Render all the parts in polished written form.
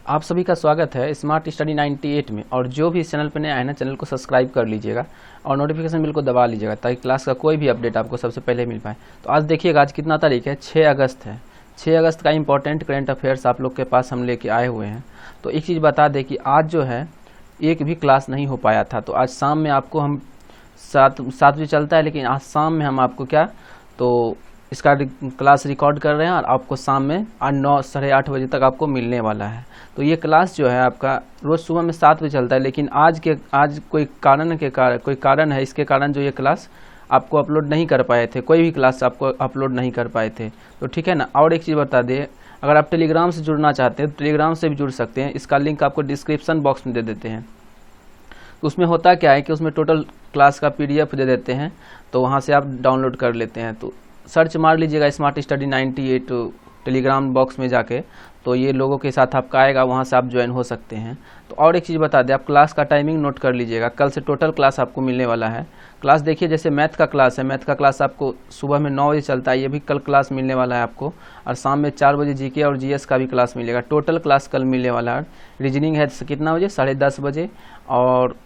आप सभी का स्वागत है स्मार्ट स्टडी 98 में। और जो भी इस चैनल पर नया है ना, चैनल को सब्सक्राइब कर लीजिएगा और नोटिफिकेशन बिल को दबा लीजिएगा ताकि क्लास का कोई भी अपडेट आपको सबसे पहले मिल पाए। तो आज देखिएगा, आज कितना तारीख है, 6 अगस्त है। 6 अगस्त का इंपॉर्टेंट करंट अफेयर्स आप लोग के पास हम लेके आए हुए हैं। तो एक चीज़ बता दें कि आज जो है एक भी क्लास नहीं हो पाया था। तो आज शाम में आपको हम 7 बजे चलता है, लेकिन आज शाम में हम आपको तो इसका क्लास रिकॉर्ड कर रहे हैं और आपको शाम में 9 साढ़े 8 बजे तक आपको मिलने वाला है। तो ये क्लास जो है आपका रोज़ सुबह में 7 बजे चलता है, लेकिन आज कोई कारण है, इसके कारण जो ये क्लास आपको अपलोड नहीं कर पाए थे, कोई भी क्लास आपको अपलोड नहीं कर पाए थे। तो ठीक है ना। और एक चीज़ बता दें, अगर आप टेलीग्राम से जुड़ना चाहते हैं तो टेलीग्राम से भी जुड़ सकते हैं। इसका लिंक आपको डिस्क्रिप्शन बॉक्स में दे देते हैं। तो उसमें होता क्या है कि उसमें टोटल क्लास का PDF दे देते हैं, तो वहाँ से आप डाउनलोड कर लेते हैं। तो सर्च मार लीजिएगा स्मार्ट स्टडी 98 टेलीग्राम बॉक्स में जाके, तो ये लोगों के साथ आपका आएगा, वहाँ से आप ज्वाइन हो सकते हैं। तो और एक चीज़ बता दें, आप क्लास का टाइमिंग नोट कर लीजिएगा। कल से टोटल क्लास आपको मिलने वाला है। क्लास देखिए, जैसे मैथ का क्लास है, मैथ का क्लास आपको सुबह में 9 बजे चलता है, ये भी कल क्लास मिलने वाला है आपको। और शाम में 4 बजे GK और GS का भी क्लास मिलेगा। टोटल क्लास कल मिलने वाला है। रीजनिंग है कितना बजे, 10:30 बजे। और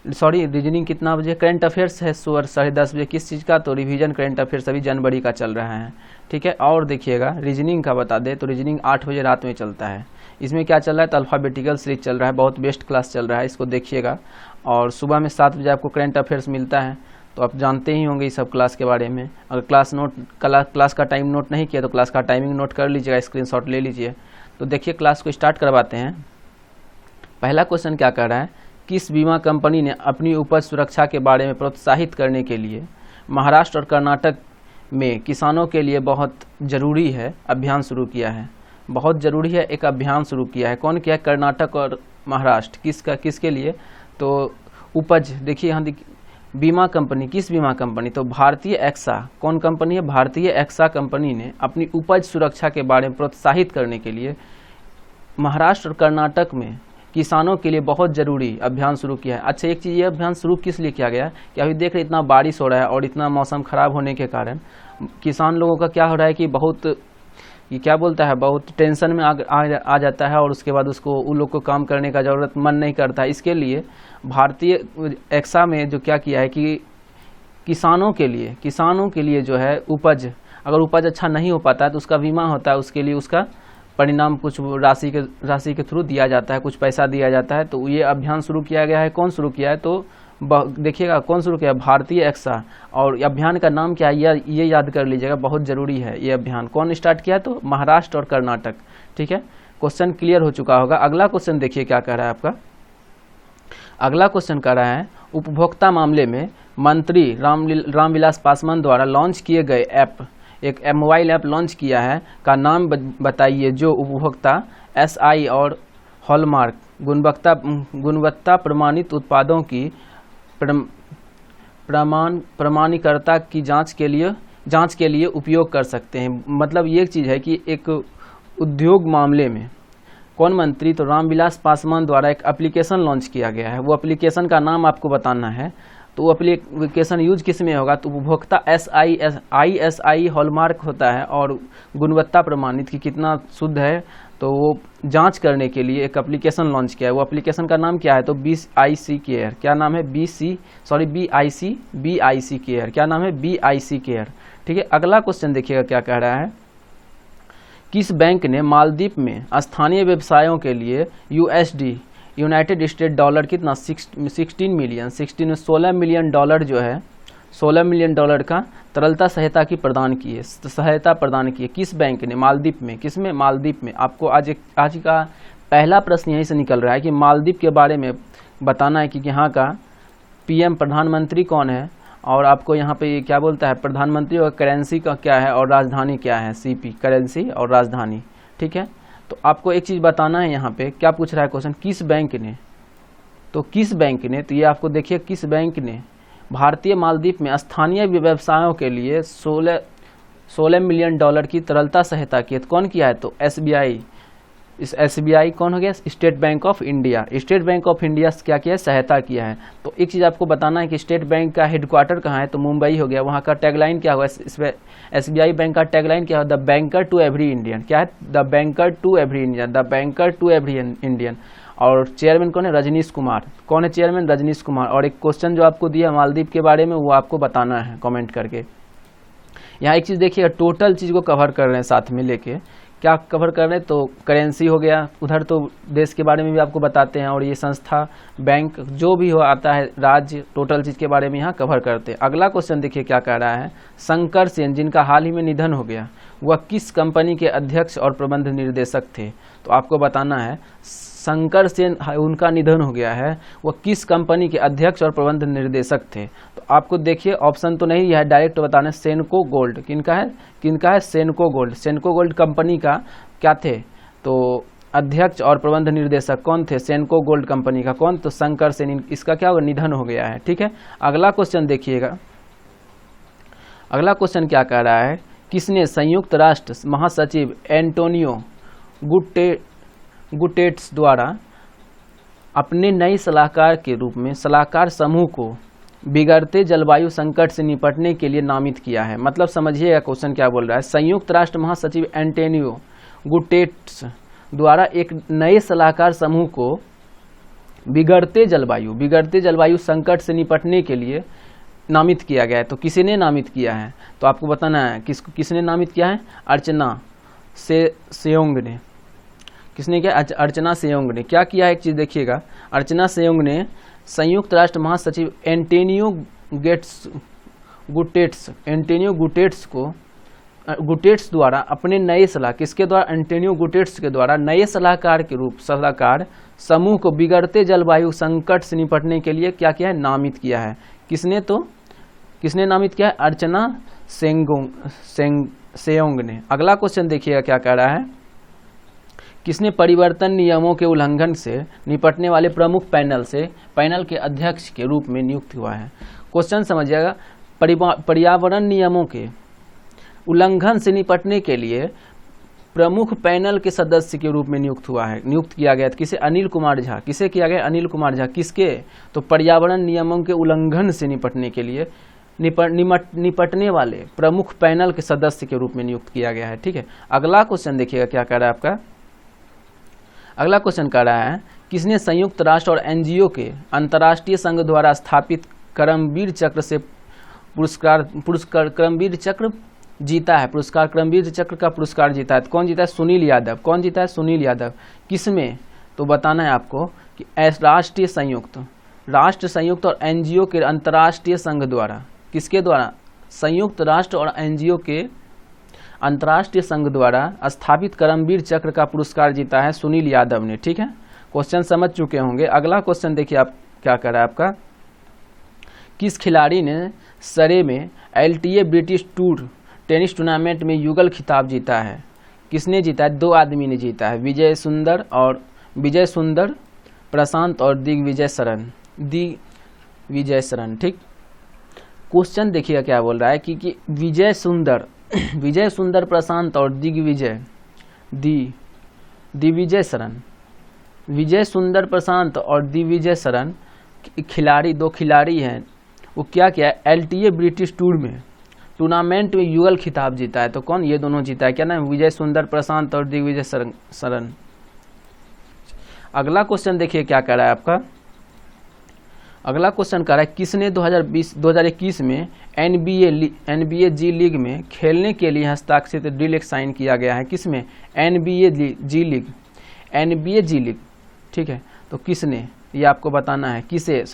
रीजनिंग कितना बजे, करंट अफेयर्स है सुबह 10:30 बजे। किस चीज़ का, तो रिवीजन करंट अफेयर्स अभी जनवरी का चल रहा है, ठीक है। और देखिएगा रीजनिंग का बता दें तो रीजनिंग 8 बजे रात में चलता है। इसमें क्या चल रहा है, तो अल्फ़ाबेटिकल सीरीज चल रहा है, बहुत बेस्ट क्लास चल रहा है, इसको देखिएगा। और सुबह में 7 बजे आपको करंट अफेयर्स मिलता है, तो आप जानते ही होंगे इस सब क्लास के बारे में। अगर क्लास का टाइम नोट नहीं किया तो क्लास का टाइमिंग नोट कर लीजिएगा, स्क्रीनशॉट ले लीजिए। तो देखिए क्लास को स्टार्ट करवाते हैं। पहला क्वेश्चन क्या कर रहा है, किस बीमा कंपनी ने अपनी उपज सुरक्षा के बारे में प्रोत्साहित करने के लिए महाराष्ट्र और कर्नाटक में किसानों के लिए बहुत ज़रूरी है अभियान शुरू किया है। बहुत ज़रूरी है एक अभियान शुरू किया है। कौन किया है, कर्नाटक और महाराष्ट्र। किसके लिए, तो उपज देखिए यहाँ बीमा कंपनी, किस बीमा कंपनी, तो भारतीय एक्सा। कौन कंपनी है, भारतीय एक्सा कंपनी ने अपनी उपज सुरक्षा के बारे में प्रोत्साहित करने के लिए महाराष्ट्र और कर्नाटक में किसानों के लिए बहुत ज़रूरी अभियान शुरू किया है। अच्छा, एक चीज़, ये अभियान शुरू किस लिए किया गया है कि अभी देख रहे इतना बारिश हो रहा है और इतना मौसम ख़राब होने के कारण किसान लोगों का क्या हो रहा है कि बहुत टेंशन में आ जाता है, और उसके बाद उन लोग को काम करने का ज़रूरत मन नहीं करता है। इसके लिए भारतीय एक्सा में जो क्या किया है कि किसानों के लिए जो है अगर उपज अच्छा नहीं हो पाता है तो उसका बीमा होता है, उसके लिए उसका परिणाम कुछ राशि के थ्रू दिया जाता है, कुछ पैसा दिया जाता है। तो ये अभियान शुरू किया गया है। कौन शुरू किया है, तो देखिएगा कौन शुरू किया है, भारतीय एक्सा। और अभियान का नाम क्या है, ये याद कर लीजिएगा, बहुत ज़रूरी है। ये अभियान कौन स्टार्ट किया है, तो महाराष्ट्र और कर्नाटक, ठीक है। क्वेश्चन क्लियर हो चुका होगा। अगला क्वेश्चन देखिए क्या कह रहा है आपका। अगला क्वेश्चन कह रहा है, उपभोक्ता मामले में मंत्री रामविलास पासवान द्वारा लॉन्च किए गए एक मोबाइल ऐप लॉन्च किया है का नाम बताइए, जो उपभोक्ता SI और हॉलमार्क गुणवत्ता प्रमाणित उत्पादों की प्रमाणीकरता की जांच के लिए उपयोग कर सकते हैं। मतलब ये चीज़ है कि एक उद्योग मामले में कौन मंत्री, तो रामविलास पासवान द्वारा एक एप्लीकेशन लॉन्च किया गया है। वो एप्लीकेशन का नाम आपको बताना है। तो वो एप्लीकेशन यूज किस में होगा, तो उपभोक्ता ISI हॉलमार्क होता है और गुणवत्ता प्रमाणित की कितना शुद्ध है, तो वो जांच करने के लिए एक एप्लीकेशन लॉन्च किया है। वो एप्लीकेशन का नाम क्या है, तो BIC केयर। क्या नाम है, BIC केयर। क्या नाम है, BIC केयर, ठीक है। अगला क्वेश्चन देखिएगा क्या कह रहा है, किस बैंक ने मालदीव में स्थानीय व्यवसायों के लिए यूनाइटेड स्टेट डॉलर कितना 16 मिलियन डॉलर जो है, 16 मिलियन डॉलर का तरलता सहायता प्रदान की है। किस बैंक ने, मालदीव में। किस में, मालदीव में। आपको आज का पहला प्रश्न यहीं से निकल रहा है कि मालदीव के बारे में बताना है कि यहाँ का PM प्रधानमंत्री कौन है, और आपको यहाँ पे क्या बोलता है, प्रधानमंत्री और करेंसी का क्या है, और राजधानी क्या है, CP करेंसी और राजधानी, ठीक है। तो आपको एक चीज़ बताना है, यहाँ पे क्या पूछ रहा है क्वेश्चन, किस बैंक ने, तो किस बैंक ने, तो ये आपको देखिए किस बैंक ने भारतीय मालदीव में स्थानीय व्यवसायों के लिए 16 मिलियन डॉलर की तरलता सहायता की है। तो कौन किया है, तो SBI इस SBI कौन हो गया, state bank of India. State bank of India क्या किया है, सहायता किया है। तो एक चीज़ आपको बताना है कि स्टेट बैंक का हेडक्वार्टर कहाँ है, तो मुंबई हो गया। वहाँ का टैगलाइन क्या हुआ, इसमें SBI बैंक का टैगलाइन क्या है, the banker to every Indian. क्या है, the banker to every Indian, the banker to every Indian. और चेयरमैन कौन है, रजनीश कुमार। कौन है चेयरमैन, रजनीश कुमार। और एक क्वेश्चन जो आपको दिया मालदीव के बारे में, वो आपको बताना है कमेंट करके। यहाँ एक चीज़ देखिएगा, टोटल चीज़ को कवर कर रहे हैं साथ में लेके। क्या कवर कर रहे हैं, तो करेंसी हो गया, उधर तो देश के बारे में भी आपको बताते हैं, और ये संस्था, बैंक, जो भी हो आता है, राज्य, टोटल चीज़ के बारे में यहाँ कवर करते हैं। अगला क्वेश्चन देखिए क्या कह रहा है, शंकर सेन जिनका हाल ही में निधन हो गया, वह किस कंपनी के अध्यक्ष और प्रबंध निर्देशक थे। तो आपको बताना है, शंकर सेन उनका निधन हो गया है, वह किस कंपनी के अध्यक्ष और प्रबंध निर्देशक थे। तो आपको देखिए ऑप्शन तो नहीं है, डायरेक्ट बताना है, सेनको गोल्ड। किनका है, सेनको गोल्ड। सेनको गोल्ड कंपनी का क्या थे, तो अध्यक्ष और प्रबंध निर्देशक कौन थे, सेनको गोल्ड कंपनी का कौन, तो शंकर सेन। इसका क्या होगा, निधन हो गया है। ठीक है, अगला क्वेश्चन देखिएगा। अगला क्वेश्चन क्या कह रहा है, किसने संयुक्त राष्ट्र महासचिव एंटोनियो गुटेरेस द्वारा अपने नए सलाहकार के रूप में सलाहकार समूह को बिगड़ते जलवायु संकट से निपटने के लिए नामित किया है। मतलब समझिएगा क्वेश्चन क्या बोल रहा है, संयुक्त राष्ट्र महासचिव एंटोनियो गुटेरेस द्वारा एक नए सलाहकार समूह को बिगड़ते जलवायु संकट से निपटने के लिए नामित किया गया है। तो किसने नामित किया है, तो आपको बताना है किसने नामित किया है, अर्चना सेयोंग ने। किसने किया, अर्चना सेयोंग ने। क्या किया है, एक चीज़ देखिएगा, अर्चना सेयोंग ने संयुक्त राष्ट्र महासचिव एंटोनियो गुटेरेस द्वारा अपने नए किसके द्वारा, एंटोनियो गुटेरेस के द्वारा नए सलाहकार समूह को बिगड़ते जलवायु संकट से निपटने के लिए क्या किया है, नामित किया है। किसने नामित किया है, अर्चना सेयोंग ने। अगला क्वेश्चन देखिएगा क्या कह रहा है, किसने परिवर्तन नियमों के उल्लंघन से निपटने वाले प्रमुख पैनल के अध्यक्ष के रूप में नियुक्त हुआ है। क्वेश्चन समझिएगा, पर्यावरण नियमों के उल्लंघन से निपटने के लिए प्रमुख पैनल के सदस्य के रूप में नियुक्त किया गया। किसे, अनिल कुमार झा। किसे किया गया, अनिल कुमार झा। किसके, तो पर्यावरण नियमों के उल्लंघन से निपटने के लिए निपटने वाले प्रमुख पैनल के सदस्य के रूप में नियुक्त किया गया है। ठीक है, अगला क्वेश्चन देखिएगा क्या कह रहा है आपका। अगला क्वेश्चन कह रहा है, किसने संयुक्त राष्ट्र और एनजीओ के अंतर्राष्ट्रीय संघ द्वारा स्थापित करमवीर चक्र से पुरस्कार करमवीर चक्र जीता है, करमवीर चक्र का पुरस्कार जीता है। कौन जीता है, सुनील यादव। कौन जीता है, सुनील यादव। किसमें, तो बताना है आपको कि राष्ट्र संयुक्त और एनजीओ के अंतर्राष्ट्रीय संघ द्वारा, किसके द्वारा, संयुक्त राष्ट्र और एनजीओ के अंतर्राष्ट्रीय संघ द्वारा स्थापित करमवीर चक्र का पुरस्कार जीता है सुनील यादव ने। ठीक है, क्वेश्चन समझ चुके होंगे। अगला क्वेश्चन देखिए आप क्या कर रहा है आपका, किस खिलाड़ी ने सरे में LTA British tour tennis tournament में युगल खिताब जीता है। किसने जीता है, दो आदमी ने जीता है, विजय सुंदर प्रशांत और दिग्विजय शरण। ठीक, क्वेश्चन देखिएगा क्या बोल रहा है कि विजय सुंदर प्रशांत और दिग्विजय शरण, विजय सुंदर प्रशांत और दिग्विजय शरण दो खिलाड़ी हैं, वो क्या किया, LTA ब्रिटिश टूर्नामेंट में युगल खिताब जीता है। तो कौन, ये दोनों जीता है, क्या नाम, विजय सुंदर प्रशांत और दिग्विजय शरण। अगला क्वेश्चन देखिए क्या कह रहा है आपका। अगला क्वेश्चन कह रहा है, किसने 2021 में NBA जी लीग में खेलने के लिए हस्ताक्षरित डील साइन किया गया है। किसमें, NBA जी लीग। ठीक है, तो किसने, ये आपको बताना है, किसे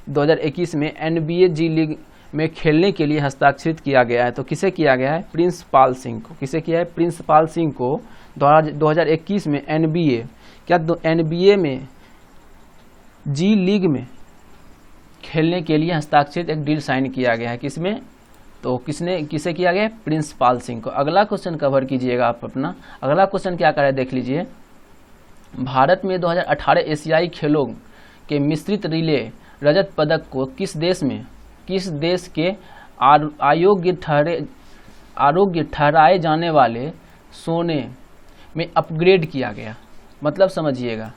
2021 में NBA जी लीग में खेलने के लिए हस्ताक्षरित किया गया है। तो किसे किया गया है, प्रिंस पाल सिंह को। किसे किया है, प्रिंस पाल सिंह को 2021 में NBA में जी लीग में खेलने के लिए हस्ताक्षरित एक डील साइन किया गया है। किसमें, तो किसे किया गया, प्रिंस पाल सिंह को। अगला क्वेश्चन कवर कीजिएगा आप अपना। अगला क्वेश्चन क्या कर रहा है देख लीजिए, भारत में 2018 एशियाई खेलों के मिश्रित रिले रजत पदक को किस देश के आयोग्य ठहराए जाने वाले सोने में अपग्रेड किया गया। मतलब समझिएगा,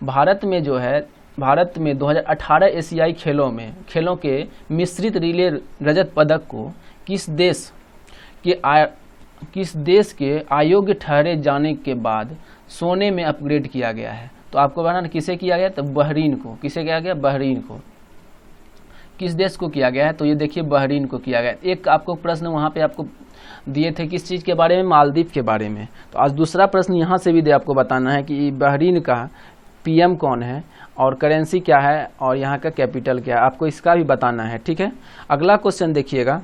भारत में जो है, भारत में 2018 एशियाई खेलों के मिश्रित रिले रजत पदक को किस देश के अयोग्य ठहरे जाने के बाद सोने में अपग्रेड किया गया है। तो आपको बताना किसे किया गया, तो बहरीन को। किसे किया गया, बहरीन को। किस देश को किया गया है, तो ये देखिए बहरीन को किया गया। एक आपको प्रश्न वहाँ पे आपको दिए थे किस चीज़ के बारे में, मालदीव के बारे में। तो आज दूसरा प्रश्न यहाँ से भी आपको बताना है कि बहरीन का पीएम कौन है और करेंसी क्या है और यहाँ का कैपिटल क्या है, आपको इसका भी बताना है। ठीक है, अगला क्वेश्चन देखिएगा,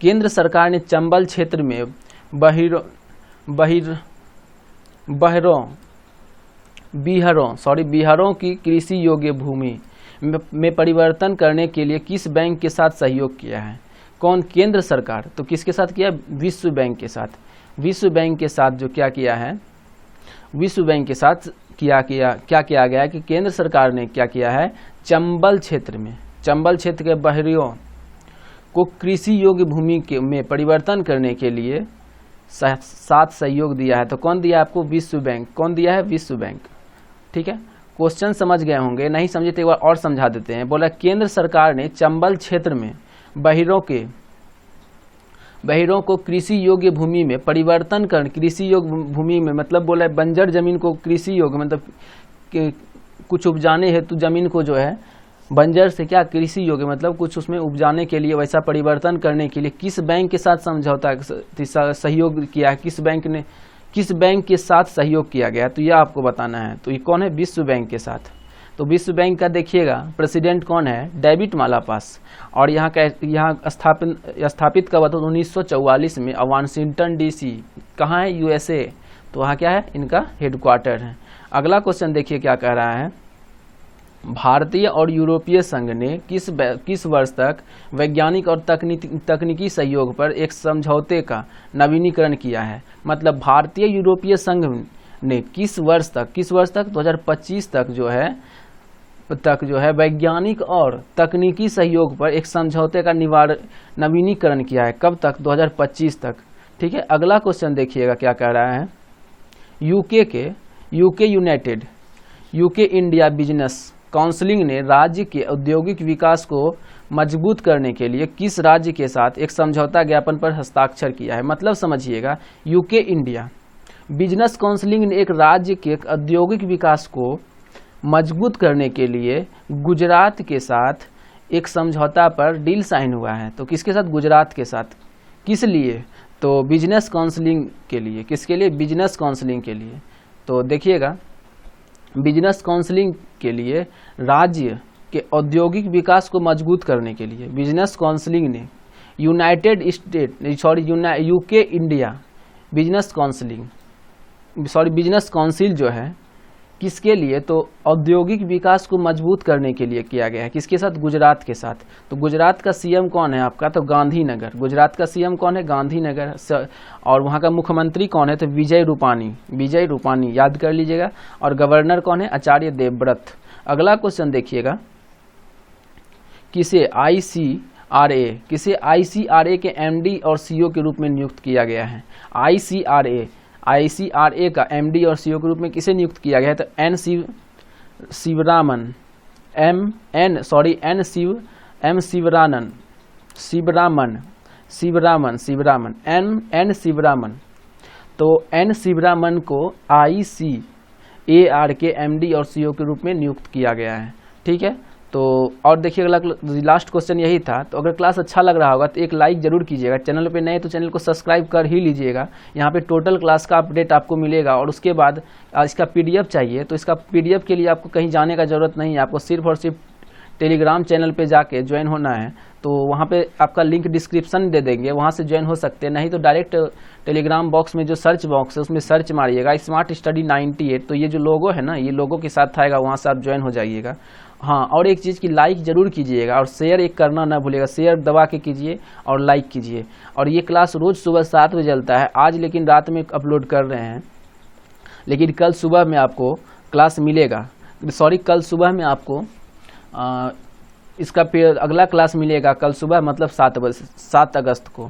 केंद्र सरकार ने चंबल क्षेत्र में बिहारों की कृषि योग्य भूमि में परिवर्तन करने के लिए किस बैंक के साथ सहयोग किया है। कौन, केंद्र सरकार। तो किसके साथ किया, विश्व बैंक के साथ। विश्व बैंक के साथ जो क्या किया है, विश्व बैंक के साथ क्या किया गया है कि केंद्र सरकार ने क्या किया है, चंबल क्षेत्र के बहरियों को कृषि योग्य भूमि में परिवर्तन करने के लिए साथ सहयोग दिया है। तो कौन दिया है आपको, विश्व बैंक। कौन दिया है, विश्व बैंक। ठीक है, क्वेश्चन समझ गए होंगे, नहीं समझे तो एक बार और समझा देते हैं। बोला केंद्र सरकार ने चंबल क्षेत्र में बहिरों को कृषि योग्य भूमि में परिवर्तन कर, कृषि योग्य भूमि में मतलब बोला बंजर जमीन को कृषि योग्य, मतलब कुछ उपजाने हेतु जमीन को जो है बंजर से क्या कृषि योग्य, मतलब कुछ उसमें उपजाने के लिए वैसा परिवर्तन करने के लिए किस बैंक के साथ समझौता सहयोग किया है, किस बैंक के साथ सहयोग किया गया, तो यह आपको बताना है। तो ये कौन है, विश्व बैंक के साथ। तो विश्व बैंक का देखिएगा प्रेसिडेंट कौन है, डेविड मालापास। और यहाँ स्थापित कब हुआ, 1944 में वाशिंगटन डीसी, कहाँ है, यूएसए। तो वहाँ क्या है, इनका हेडक्वार्टर है। अगला क्वेश्चन देखिए क्या कह रहा है, भारतीय और यूरोपीय संघ ने किस वर्ष तक वैज्ञानिक और तकनीकी सहयोग पर एक समझौते का नवीनीकरण किया है। मतलब भारतीय यूरोपीय संघ ने किस वर्ष तक 2025 तक जो है वैज्ञानिक और तकनीकी सहयोग पर एक समझौते का नवीनीकरण किया है। कब तक, 2025 तक। ठीक है, अगला क्वेश्चन देखिएगा क्या कह रहा है, यूके इंडिया बिजनेस काउंसिल ने राज्य के औद्योगिक विकास को मजबूत करने के लिए किस राज्य के साथ एक समझौता ज्ञापन पर हस्ताक्षर किया है। मतलब समझिएगा, यूके इंडिया बिजनेस काउंसिल ने एक राज्य के औद्योगिक विकास को मजबूत करने के लिए गुजरात के साथ एक समझौता पर डील साइन हुआ है। तो किसके साथ, गुजरात के साथ। किस लिए, तो बिजनेस काउंसिलिंग के लिए। किसके लिए, बिजनेस काउंसिलिंग के लिए। तो देखिएगा, बिजनेस काउंसिलिंग के लिए राज्य के औद्योगिक विकास को मजबूत करने के लिए बिजनेस काउंसिलिंग ने यूके इंडिया बिजनेस काउंसिल जो है किसके लिए, तो औद्योगिक विकास को मजबूत करने के लिए किया गया है। किसके साथ, गुजरात के साथ। तो गुजरात का सीएम कौन है आपका, तो गांधीनगर। गुजरात का सीएम कौन है, गांधीनगर। और वहाँ का मुख्यमंत्री कौन है, तो विजय रूपानी, याद कर लीजिएगा। और गवर्नर कौन है, आचार्य देवव्रत। अगला क्वेश्चन देखिएगा, किसे आईसीआरए के एमडी और सीईओ के रूप में नियुक्त किया गया है। आईसीआरए का एमडी और सीईओ के रूप में किसे नियुक्त किया गया है, तो एन शिवरामन। तो एन शिवरामन को आईसीएआर के एमडी और सीईओ के रूप में नियुक्त किया गया है। ठीक है, तो और देखिए अगला लास्ट क्वेश्चन यही था। तो अगर क्लास अच्छा लग रहा होगा तो एक लाइक जरूर कीजिएगा, चैनल पे नए तो चैनल को सब्सक्राइब कर ही लीजिएगा। यहाँ पे टोटल क्लास का अपडेट आपको मिलेगा। और उसके बाद इसका पीडीएफ चाहिए, तो इसका पीडीएफ के लिए आपको कहीं जाने का ज़रूरत नहीं है, आपको सिर्फ और सिर्फ टेलीग्राम चैनल पे जाके ज्वाइन होना है। तो वहाँ पे आपका लिंक डिस्क्रिप्शन दे देंगे, वहाँ से ज्वाइन हो सकते हैं। नहीं तो डायरेक्ट टेलीग्राम बॉक्स में जो सर्च बॉक्स है उसमें सर्च मारिएगा स्मार्ट स्टडी 98। तो ये जो लोगो है ना, ये लोगो के साथ आएगा, वहाँ से आप ज्वाइन हो जाइएगा। हाँ, और एक चीज़ की लाइक ज़रूर कीजिएगा और शेयर एक करना ना भूलिएगा, शेयर दबा के कीजिए और लाइक कीजिए। और ये क्लास रोज़ सुबह 7 बजे चलता है, आज लेकिन रात में अपलोड कर रहे हैं, लेकिन कल सुबह में आपको क्लास मिलेगा। कल सुबह में आपको इसका अगला क्लास मिलेगा कल सुबह, मतलब 7 अगस्त को।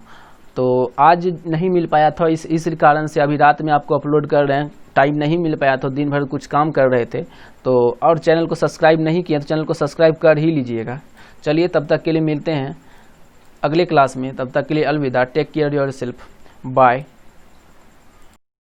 तो आज नहीं मिल पाया था, इस कारण से अभी रात में आपको अपलोड कर रहे हैं। टाइम नहीं मिल पाया तो दिन भर कुछ काम कर रहे थे तो, और चैनल को सब्सक्राइब नहीं किया तो चैनल को सब्सक्राइब कर ही लीजिएगा। चलिए तब तक के लिए मिलते हैं अगले क्लास में, तब तक के लिए अलविदा, टेक केयर योरसेल्फ, बाय।